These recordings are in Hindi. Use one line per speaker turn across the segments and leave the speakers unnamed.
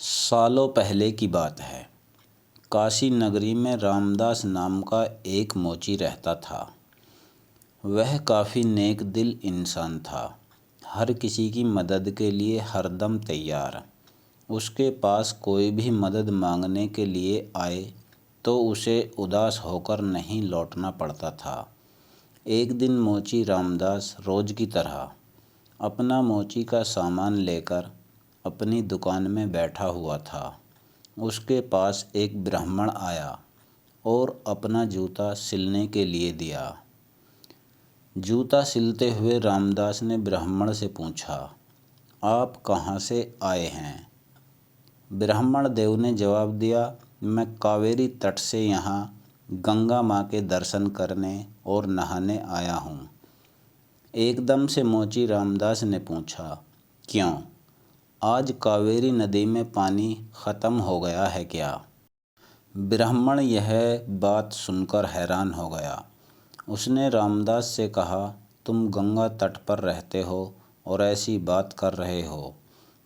सालों पहले की बात है। काशी नगरी में रामदास नाम का एक मोची रहता था। वह काफ़ी नेक दिल इंसान था, हर किसी की मदद के लिए हरदम तैयार। उसके पास कोई भी मदद मांगने के लिए आए तो उसे उदास होकर नहीं लौटना पड़ता था। एक दिन मोची रामदास रोज़ की तरह अपना मोची का सामान लेकर अपनी दुकान में बैठा हुआ था। उसके पास एक ब्राह्मण आया और अपना जूता सिलने के लिए दिया। जूता सिलते हुए रामदास ने ब्राह्मण से पूछा, आप कहाँ से आए हैं? ब्राह्मण देव ने जवाब दिया, मैं कावेरी तट से यहाँ गंगा माँ के दर्शन करने और नहाने आया हूँ। एकदम से मोची रामदास ने पूछा, क्यों? आज कावेरी नदी में पानी ख़त्म हो गया है क्या? ब्राह्मण यह बात सुनकर हैरान हो गया। उसने रामदास से कहा, तुम गंगा तट पर रहते हो और ऐसी बात कर रहे हो।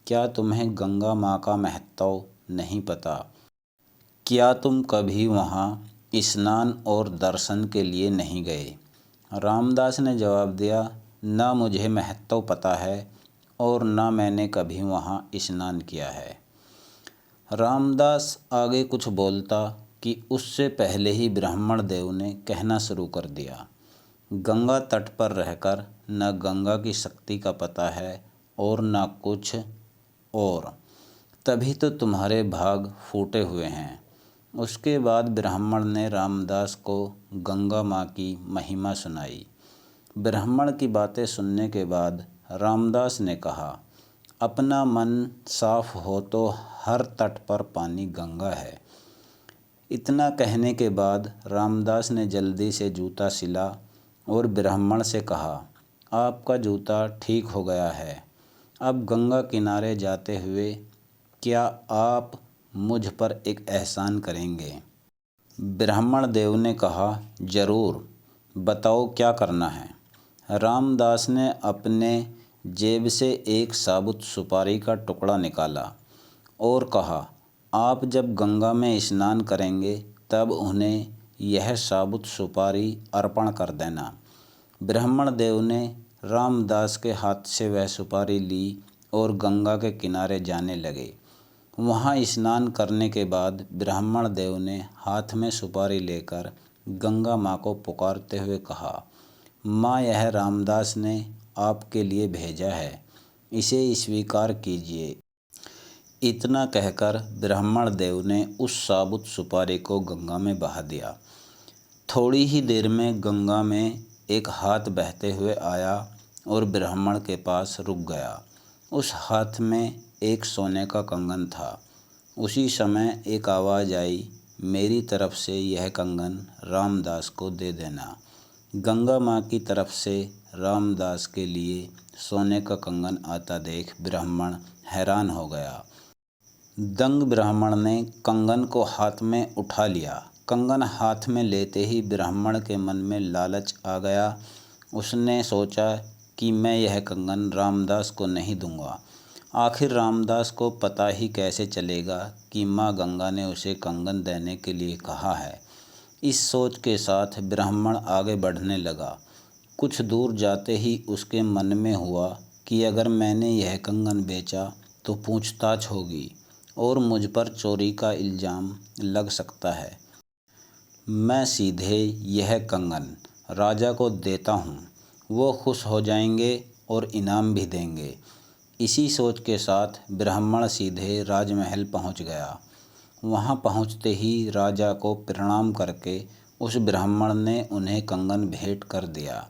क्या तुम्हें गंगा माँ का महत्व नहीं पता? क्या तुम कभी वहाँ स्नान और दर्शन के लिए नहीं गए? रामदास ने जवाब दिया, ना मुझे महत्व पता है और ना मैंने कभी वहाँ स्नान किया है। रामदास आगे कुछ बोलता कि उससे पहले ही ब्राह्मण देव ने कहना शुरू कर दिया, गंगा तट पर रहकर न गंगा की शक्ति का पता है और न कुछ और, तभी तो तुम्हारे भाग फूटे हुए हैं। उसके बाद ब्राह्मण ने रामदास को गंगा माँ की महिमा सुनाई। ब्राह्मण की बातें सुनने के बाद रामदास ने कहा, अपना मन साफ हो तो हर तट पर पानी गंगा है। इतना कहने के बाद रामदास ने जल्दी से जूता सिला और ब्राह्मण से कहा, आपका जूता ठीक हो गया है। अब गंगा किनारे जाते हुए क्या आप मुझ पर एक एहसान करेंगे? ब्राह्मण देव ने कहा, जरूर, बताओ क्या करना है। रामदास ने अपने जेब से एक साबुत सुपारी का टुकड़ा निकाला और कहा, आप जब गंगा में स्नान करेंगे तब उन्हें यह साबुत सुपारी अर्पण कर देना। ब्राह्मण देव ने रामदास के हाथ से वह सुपारी ली और गंगा के किनारे जाने लगे। वहाँ स्नान करने के बाद ब्राह्मण देव ने हाथ में सुपारी लेकर गंगा माँ को पुकारते हुए कहा, माँ, यह रामदास ने आपके लिए भेजा है, इसे स्वीकार कीजिए। इतना कहकर ब्राह्मण देव ने उस साबुत सुपारी को गंगा में बहा दिया। थोड़ी ही देर में गंगा में एक हाथ बहते हुए आया और ब्राह्मण के पास रुक गया। उस हाथ में एक सोने का कंगन था। उसी समय एक आवाज़ आई, मेरी तरफ से यह कंगन रामदास को दे देना। गंगा माँ की तरफ से रामदास के लिए सोने का कंगन आता देख ब्राह्मण हैरान हो गया। दंग ब्राह्मण ने कंगन को हाथ में उठा लिया। कंगन हाथ में लेते ही ब्राह्मण के मन में लालच आ गया। उसने सोचा कि मैं यह कंगन रामदास को नहीं दूंगा। आखिर रामदास को पता ही कैसे चलेगा कि माँ गंगा ने उसे कंगन देने के लिए कहा है। इस सोच के साथ ब्राह्मण आगे बढ़ने लगा। कुछ दूर जाते ही उसके मन में हुआ कि अगर मैंने यह कंगन बेचा तो पूछताछ होगी और मुझ पर चोरी का इल्ज़ाम लग सकता है। मैं सीधे यह कंगन राजा को देता हूँ, वो खुश हो जाएंगे और इनाम भी देंगे। इसी सोच के साथ ब्राह्मण सीधे राजमहल पहुँच गया। वहाँ पहुँचते ही राजा को प्रणाम करके उस ब्राह्मण ने उन्हें कंगन भेंट कर दिया।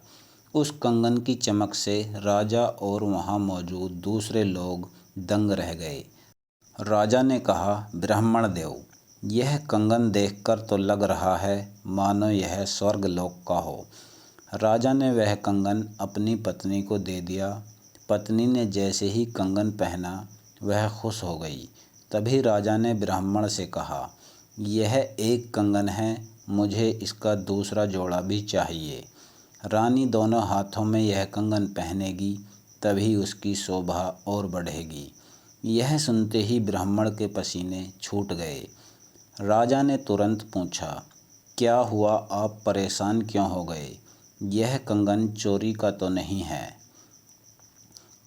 उस कंगन की चमक से राजा और वहाँ मौजूद दूसरे लोग दंग रह गए। राजा ने कहा, ब्राह्मण देव, यह कंगन देखकर तो लग रहा है मानो यह स्वर्ग लोक का हो। राजा ने वह कंगन अपनी पत्नी को दे दिया। पत्नी ने जैसे ही कंगन पहना वह खुश हो गई। तभी राजा ने ब्राह्मण से कहा, यह एक कंगन है, मुझे इसका दूसरा जोड़ा भी चाहिए। रानी दोनों हाथों में यह कंगन पहनेगी तभी उसकी शोभा और बढ़ेगी। यह सुनते ही ब्राह्मण के पसीने छूट गए। राजा ने तुरंत पूछा, क्या हुआ, आप परेशान क्यों हो गए? यह कंगन चोरी का तो नहीं है?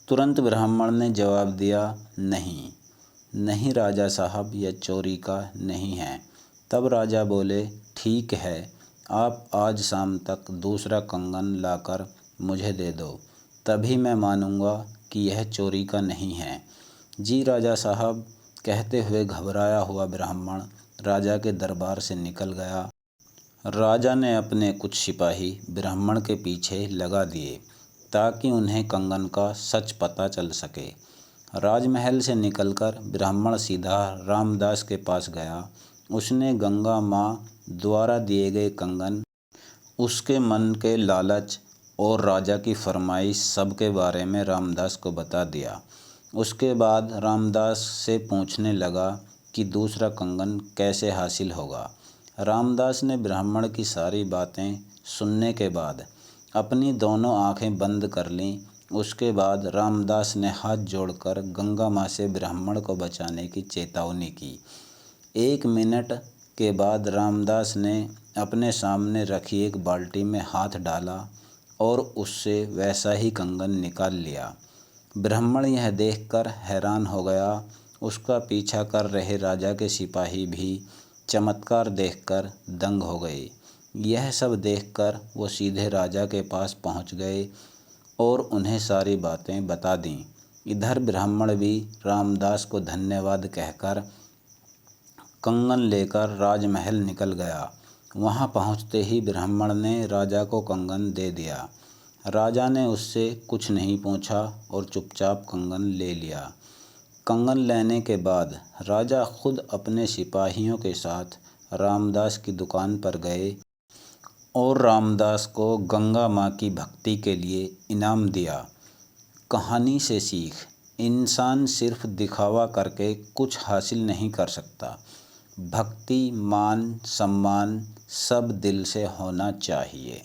तुरंत ब्राह्मण ने जवाब दिया, नहीं नहीं राजा साहब, यह चोरी का नहीं है। तब राजा बोले, ठीक है, आप आज शाम तक दूसरा कंगन लाकर मुझे दे दो, तभी मैं मानूंगा कि यह चोरी का नहीं है। जी राजा साहब, कहते हुए घबराया हुआ ब्राह्मण राजा के दरबार से निकल गया। राजा ने अपने कुछ सिपाही ब्राह्मण के पीछे लगा दिए ताकि उन्हें कंगन का सच पता चल सके। राजमहल से निकलकर ब्राह्मण सीधा रामदास के पास गया। उसने गंगा माँ द्वारा दिए गए कंगन, उसके मन के लालच और राजा की फरमाइश सब के बारे में रामदास को बता दिया। उसके बाद रामदास से पूछने लगा कि दूसरा कंगन कैसे हासिल होगा। रामदास ने ब्राह्मण की सारी बातें सुनने के बाद अपनी दोनों आंखें बंद कर लीं। उसके बाद रामदास ने हाथ जोड़कर गंगा माँ से ब्राह्मण को बचाने की चेतावनी की। 1 मिनट के बाद रामदास ने अपने सामने रखी एक बाल्टी में हाथ डाला और उससे वैसा ही कंगन निकाल लिया। ब्राह्मण यह देखकर हैरान हो गया। उसका पीछा कर रहे राजा के सिपाही भी चमत्कार देखकर दंग हो गए। यह सब देखकर वो सीधे राजा के पास पहुंच गए और उन्हें सारी बातें बता दीं। इधर ब्राह्मण भी रामदास को धन्यवाद कहकर कंगन लेकर राजमहल निकल गया। वहां पहुंचते ही ब्राह्मण ने राजा को कंगन दे दिया। राजा ने उससे कुछ नहीं पूछा और चुपचाप कंगन ले लिया। कंगन लेने के बाद राजा खुद अपने सिपाहियों के साथ रामदास की दुकान पर गए और रामदास को गंगा माँ की भक्ति के लिए इनाम दिया। कहानी से सीख, इंसान सिर्फ दिखावा करके कुछ हासिल नहीं कर सकता। भक्ति, मान, सम्मान सब दिल से होना चाहिए।